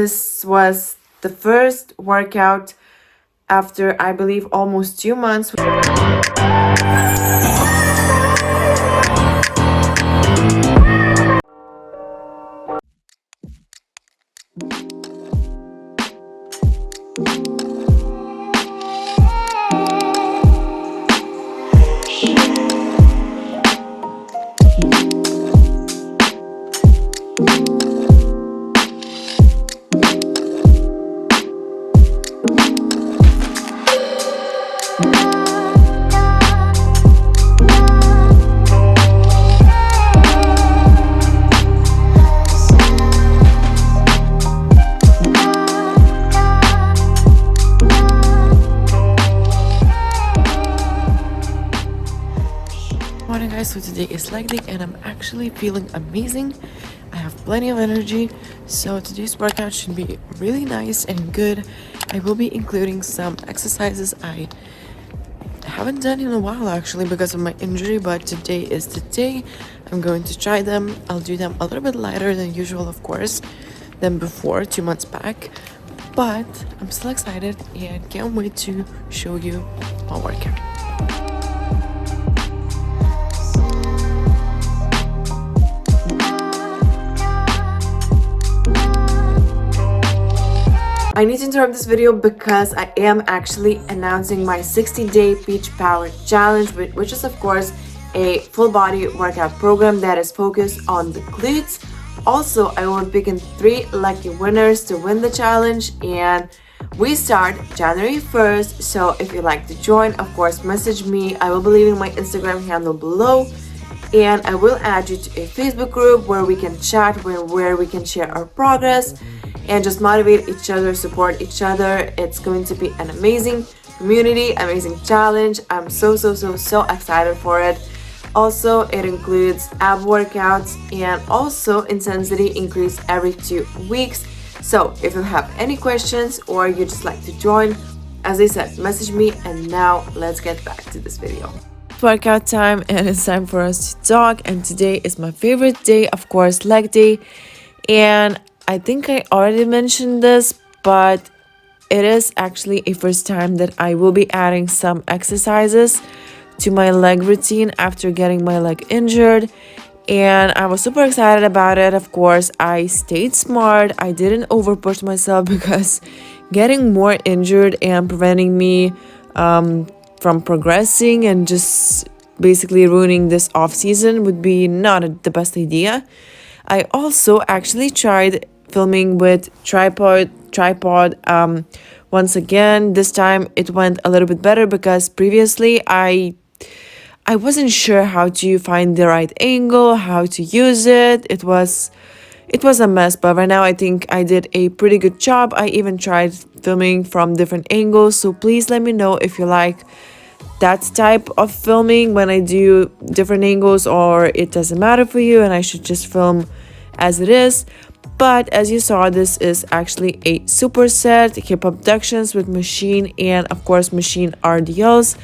this was the first workout after, I believe, almost 2 months. Morning guys, so today is leg day and I'm actually feeling amazing. I have plenty of energy, so today's workout should be really nice and good. I will be including some exercises I haven't done in a while actually because of my injury, but today is the day. I'm going to try them. I'll do them a little bit lighter than usual, of course, than before 2 months back, but I'm still excited and can't wait to show you my workout. I need to interrupt this video because I am actually announcing my 60-day Beach Power Challenge, which is of course a full body workout program that is focused on the glutes. Also, I will be picking 3 lucky winners to win the challenge, and we start January 1st. So if you'd like to join, of course, message me. I will be leaving my Instagram handle below, and I will add you to a Facebook group where we can chat, where we can share our progress and just motivate each other, support each other. It's going to be an amazing community, amazing challenge. I'm so excited for it. Also, it includes ab workouts and also intensity increase every 2 weeks. So if you have any questions or you just like to join, as I said, message me. And now let's get back to this video. Workout time, and it's time for us to talk. And today is my favorite day, of course, leg day. And I think I already mentioned this, but it is actually a first time that I will be adding some exercises to my leg routine after getting my leg injured. And I was super excited about it. Of course, I stayed smart. I didn't overpush myself because getting more injured and preventing me from progressing and just basically ruining this off season would be not the best idea. I also actually tried filming with tripod. Once again, this time it went a little bit better because previously I wasn't sure how to find the right angle, how to use it. It was a mess, but right now I think I did a pretty good job. I even tried filming from different angles, so please let me know if you like that type of filming when I do different angles, or it doesn't matter for you and I should just film as it is. But as you saw, this is actually a superset hip abductions with machine and of course machine RDLs.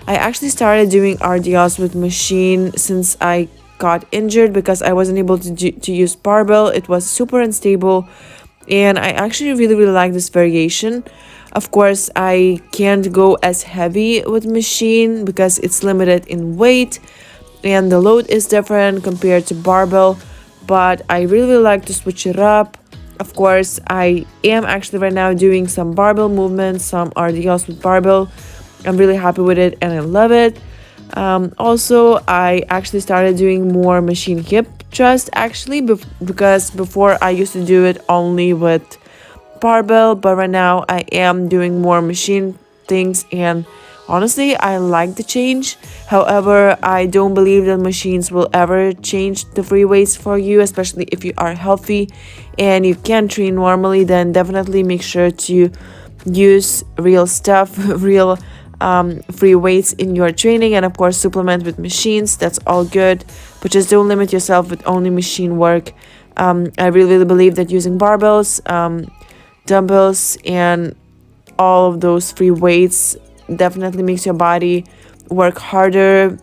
I actually started doing RDLs with machine since I got injured because I wasn't able to use barbell. It was super unstable, and I actually really like this variation. Of course, I can't go as heavy with machine because it's limited in weight and the load is different compared to barbell, but I really like to switch it up. Of course, I am actually right now doing some barbell movements, some RDLs with barbell. I'm really happy with it and I love it. Also, I actually started doing more machine hip thrust actually because before I used to do it only with barbell, but right now I am doing more machine things, and honestly I like the change. However, I don't believe that machines will ever change the free weights for you, especially if you are healthy and you can train normally. Then definitely make sure to use real stuff, real free weights in your training, and of course supplement with machines. That's all good, but just don't limit yourself with only machine work. I really believe that using barbells, dumbbells and all of those free weights definitely makes your body work harder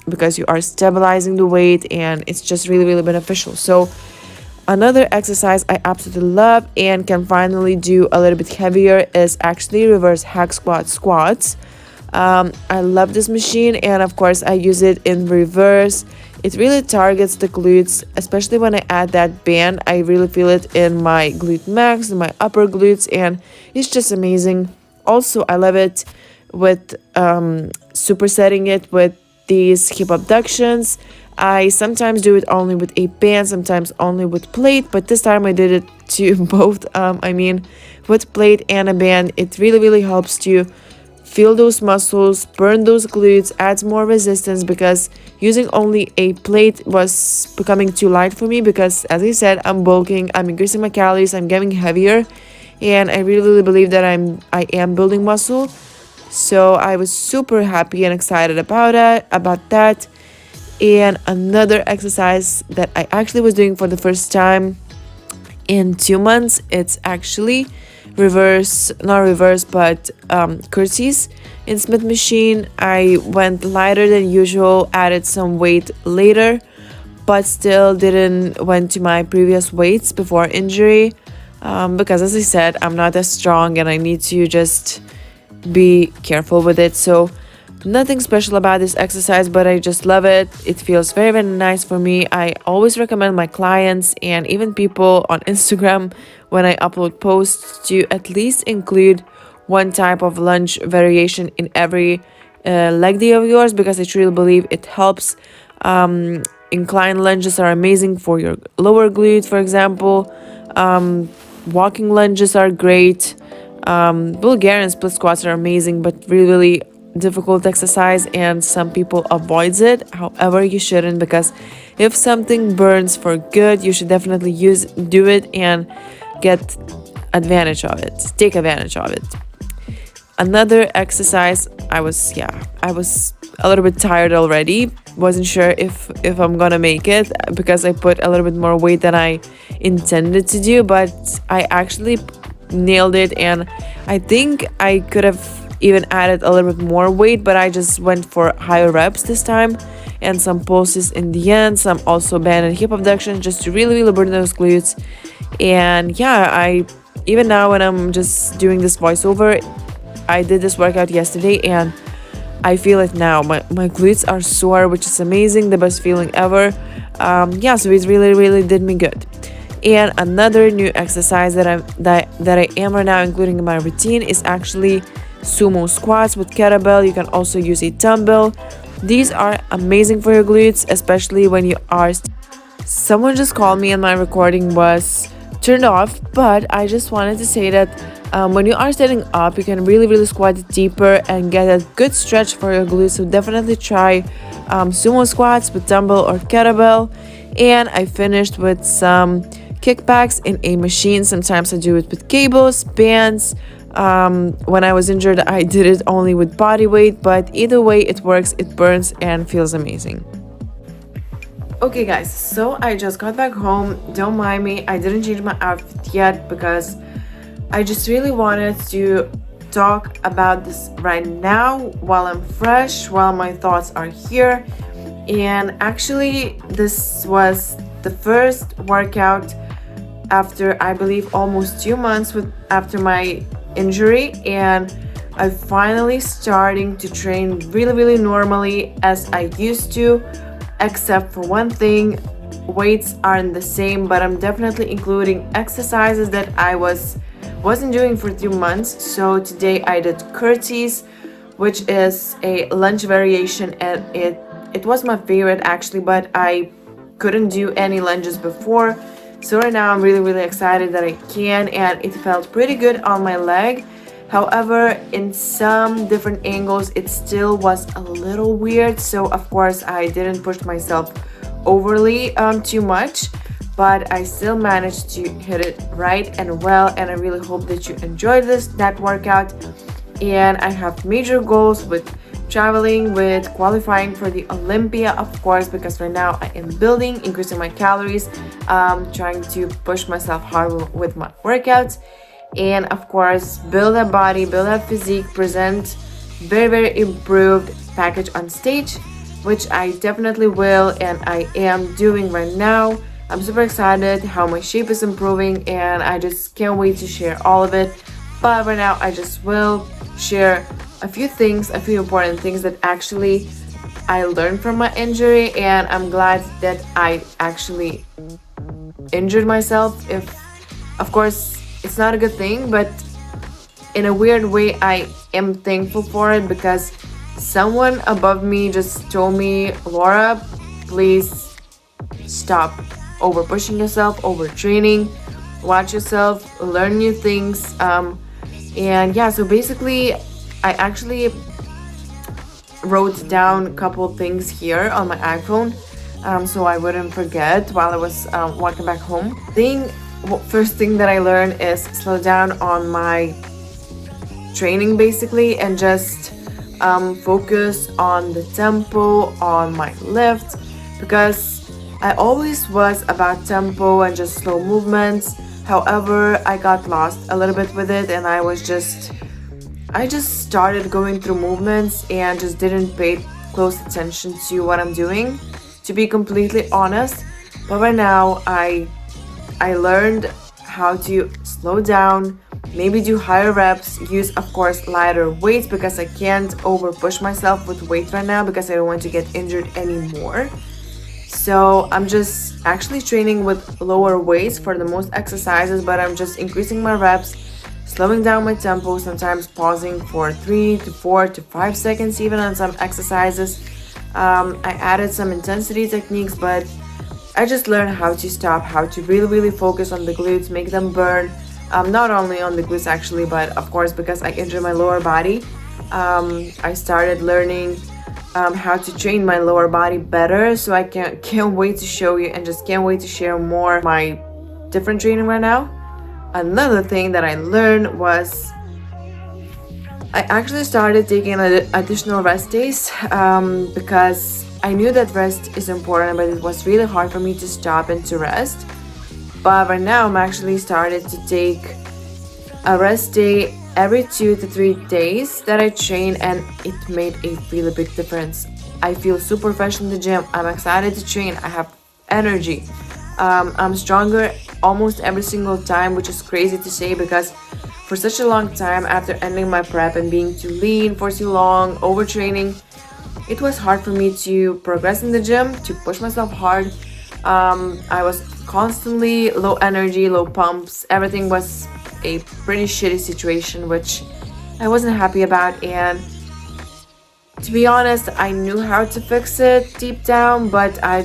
because you are stabilizing the weight, and it's just really beneficial. So Another exercise I absolutely love and can finally do a little bit heavier is actually reverse hack squats. I love this machine, and of course I use it in reverse. It really targets the glutes, especially when I add that band. I really feel it in my glute max, in my upper glutes, and it's just amazing. Also, I love it with supersetting it with these hip abductions. I sometimes do it only with a band, sometimes only with plate, but this time I did it to both. With plate and a band. It really helps to feel those muscles, burn those glutes, adds more resistance, because using only a plate was becoming too light for me, because as I said, I'm bulking, I'm increasing my calories, I'm getting heavier, and I really believe that I am building muscle. So I was super happy and excited about that. And another exercise that I actually was doing for the first time in 2 months, it's actually curtsies in Smith machine. I went lighter than usual, added some weight later, but still didn't went to my previous weights before injury, because as I said, I'm not as strong and I need to just be careful with it. So nothing special about this exercise, but I just love it. It feels very nice for me. I always recommend my clients and even people on Instagram, when I upload posts, to at least include one type of lunge variation in every leg day of yours, because I truly believe it helps. Incline lunges are amazing for your lower glute, for example. Walking lunges are great. Bulgarian split squats are amazing, but really difficult exercise, and some people avoids it. However, you shouldn't, because if something burns for good, you should definitely do it and get advantage of it, take advantage of it. Another exercise, I was a little bit tired already, wasn't sure if I'm gonna make it, because I put a little bit more weight than I intended to do, but I actually nailed it, and I think I could have even added a little bit more weight, but I just went for higher reps this time and some pulses in the end, some also band and hip abduction, just to really burn those glutes. And yeah, I even now when I'm just doing this voiceover, I did this workout yesterday and I feel it now. My glutes are sore, which is amazing, the best feeling ever. So it really did me good. And another new exercise that I am right now including in my routine is actually sumo squats with kettlebell. You can also use a dumbbell. These are amazing for your glutes, especially when you are someone just called me and my recording was turned off, but I just wanted to say that when you are standing up, you can really squat deeper and get a good stretch for your glutes. So definitely try sumo squats with dumbbell or kettlebell. And I finished with some kickbacks in a machine. Sometimes I do it with cables, bands. When I was injured, I did it only with body weight, but either way it works, it burns and feels amazing. Okay guys, so I just got back home. Don't mind me, I didn't change my outfit yet because I just really wanted to talk about this right now while I'm fresh, while my thoughts are here. And actually this was the first workout after I believe almost 2 months after my injury, and I'm finally starting to train really normally as I used to, except for one thing, weights aren't the same, but I'm definitely including exercises that I wasn't doing for 2 months. So today I did curtsies, which is a lunge variation, and it was my favorite actually, but I couldn't do any lunges before. So right now I'm really excited that I can, and it felt pretty good on my leg. However, in some different angles it still was a little weird, so of course I didn't push myself overly too much, but I still managed to hit it right and well, and I really hope that you enjoyed that workout. And I have major goals with traveling, with qualifying for the Olympia, of course, because right now I am building, increasing my calories, trying to push myself hard with my workouts, and of course build a body, build a physique, present very improved package on stage, which I definitely will and I am doing right now. I'm super excited how my shape is improving, and I just can't wait to share all of it. But right now I just will share a few things, a few important things that actually I learned from my injury, and I'm glad that I actually injured myself. If, of course, it's not a good thing, but in a weird way I am thankful for it, because someone above me just told me, Laura, please stop over pushing yourself, overtraining, watch yourself, learn new things. And yeah, so basically I actually wrote down a couple things here on my iPhone, so I wouldn't forget while I was walking back home. First thing that I learned is slow down on my training basically, and just focus on the tempo, on my lift, because I always was about tempo and just slow movements. However, I got lost a little bit with it, and I just started going through movements and just didn't pay close attention to what I'm doing, to be completely honest. But right now I learned how to slow down, maybe do higher reps, use of course lighter weights, because I can't over push myself with weight right now because I don't want to get injured anymore. So I'm just actually training with lower weights for the most exercises, but I'm just increasing my reps, slowing down my tempo, sometimes pausing for 3 to 4 to 5 seconds even on some exercises. I added some intensity techniques, but I just learned how to stop, how to really focus on the glutes, make them burn. Not only on the glutes actually, but of course because I injured my lower body, I started learning how to train my lower body better. So I can't wait to show you, and just can't wait to share more of my different training right now. Another thing that I learned was I actually started taking additional rest days, because I knew that rest is important, but it was really hard for me to stop and to rest. But right now I'm actually started to take a rest day every 2 to 3 days that I train, and it made a really big difference. I feel super fresh in the gym. I'm excited to train. I have energy. I'm stronger almost every single time, which is crazy to say, because for such a long time after ending my prep and being too lean for too long, overtraining, it was hard for me to progress in the gym, to push myself hard. I was constantly low energy, low pumps. Everything was a pretty shitty situation, which I wasn't happy about. And to be honest, I knew how to fix it deep down, but I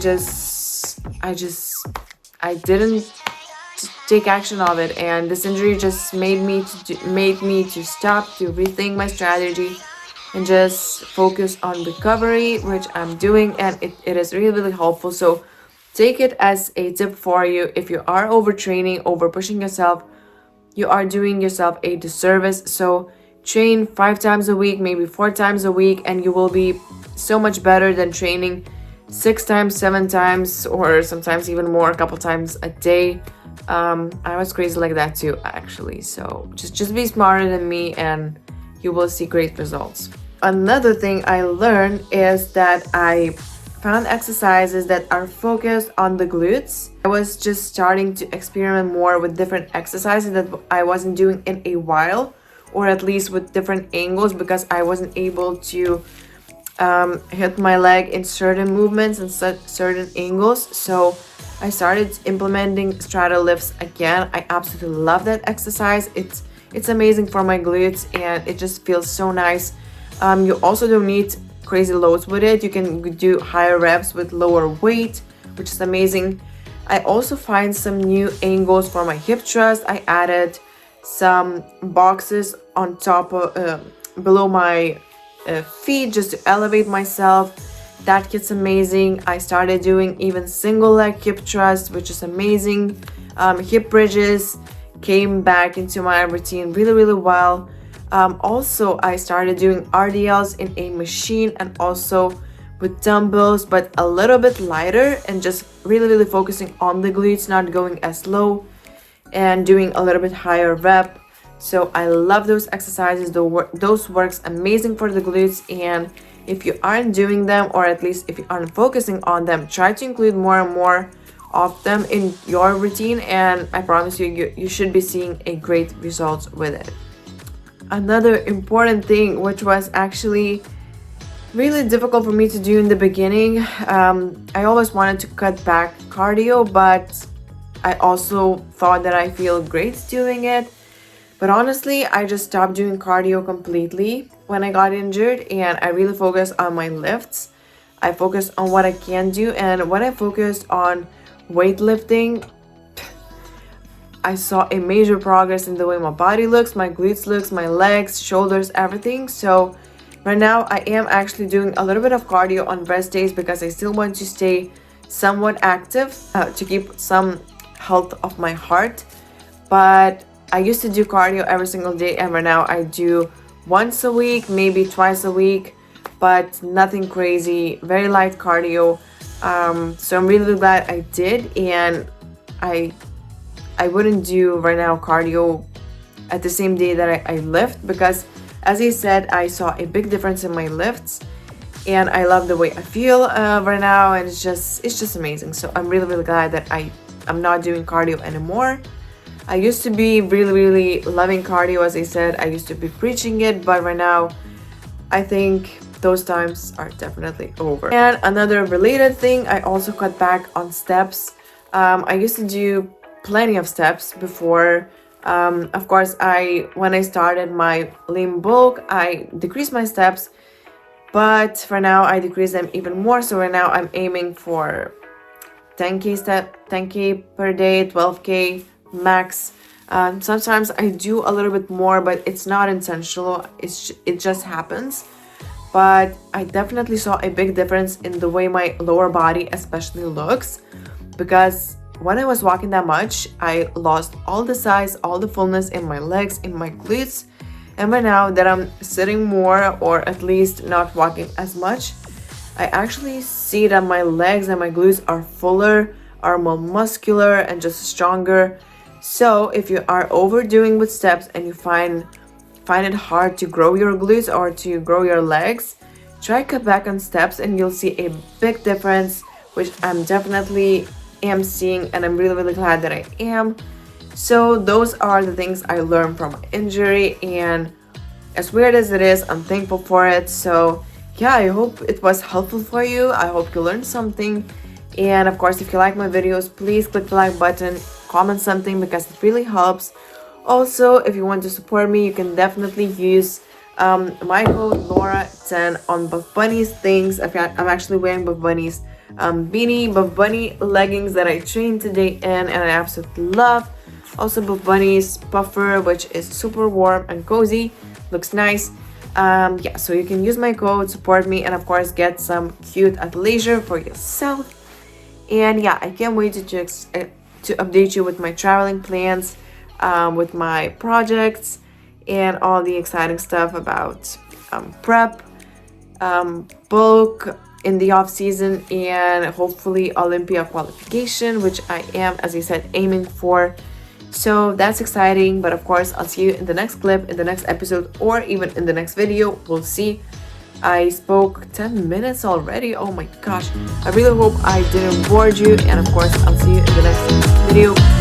didn't take action of it. And this injury just made me to stop, to rethink my strategy, and just focus on recovery, which I'm doing, and it is really helpful. So take it as a tip for you. If you are overtraining, over pushing yourself, you are doing yourself a disservice. So train 5 times a week, maybe 4 times a week, and you will be so much better than training 6 times, 7 times, or sometimes even more, a couple times a day. I was crazy like that too, actually. So just be smarter than me, and you will see great results. Another thing I learned is that I found exercises that are focused on the glutes. I was just starting to experiment more with different exercises that I wasn't doing in a while, or at least with different angles, because I wasn't able to hit my leg in certain movements and certain angles. So I started implementing straddle lifts again. I absolutely love that exercise. It's amazing for my glutes, and it just feels so nice. You also don't need crazy loads with it. You can do higher reps with lower weight, which is amazing. I also find some new angles for my hip thrust. I added some boxes on top of below my feet, just to elevate myself. That gets amazing. I started doing even single leg hip thrust, which is amazing. Hip bridges came back into my routine really well. Also, I started doing RDLs in a machine and also with dumbbells, but a little bit lighter, and just really focusing on the glutes, not going as low, and doing a little bit higher rep. So I love those exercises. Those works amazing for the glutes, and if you aren't doing them, or at least if you aren't focusing on them, try to include more and more of them in your routine, and I promise you should be seeing a great results with it. Another important thing, which was actually really difficult for me to do in the beginning, I always wanted to cut back cardio, but I also thought that I feel great doing it. But honestly, I just stopped doing cardio completely when I got injured, and I really focused on my lifts. I focused on what I can do, and when I focused on weightlifting, I saw a major progress in the way my body looks, my glutes looks, my legs, shoulders, everything. So right now I am actually doing a little bit of cardio on rest days because I still want to stay somewhat active to keep some health of my heart. But I used to do cardio every single day, and right now I do once a week, maybe twice a week, but nothing crazy, very light cardio. So I'm really glad I did, and I wouldn't do right now cardio at the same day that I lift, because as I said, I saw a big difference in my lifts, and I love the way I feel right now, and it's just amazing. So I'm really glad that I'm not doing cardio anymore. I used to be really loving cardio. As I said, I used to be preaching it, but right now I think those times are definitely over. And another related thing, I also cut back on steps. I used to do plenty of steps before. Of course, when I started my lean bulk, I decreased my steps, but for now I decrease them even more. So right now I'm aiming for 10k per day, 12k max. Sometimes I do a little bit more, but it's not intentional, it just happens. But I definitely saw a big difference in the way my lower body especially looks, because when I was walking that much, I lost all the size, all the fullness in my legs, in my glutes. And by now that I'm sitting more, or at least not walking as much, I actually see that my legs and my glutes are fuller, are more muscular, and just stronger. So if you are overdoing with steps and you find it hard to grow your glutes or to grow your legs, try cut back on steps and you'll see a big difference, which I'm definitely am seeing, and I'm really glad that I am. So those are the things I learned from my injury, and as weird as it is, I'm thankful for it. So yeah, I hope it was helpful for you. I hope you learned something. And of course, if you like my videos, please click the like button, comment something, because it really helps. Also, if you want to support me, you can definitely use my code Laura10 on Buff Bunny's things. I'm actually wearing Buff Bunny's beanie, Buff Bunny leggings that I trained today in, and I absolutely love. Also Buff Bunny's puffer, which is super warm and cozy, looks nice. Yeah, so you can use my code, support me, and of course get some cute athleisure for yourself. And yeah, I can't wait to update you with my traveling plans, with my projects, and all the exciting stuff about prep, bulk in the off season, and hopefully Olympia qualification, which I am, as I said, aiming for. So that's exciting. But of course, I'll see you in the next clip, in the next episode, or even in the next video. We'll see. I spoke 10 minutes already. Oh my gosh. I really hope I didn't bore you. And of course, I'll see you in the next video.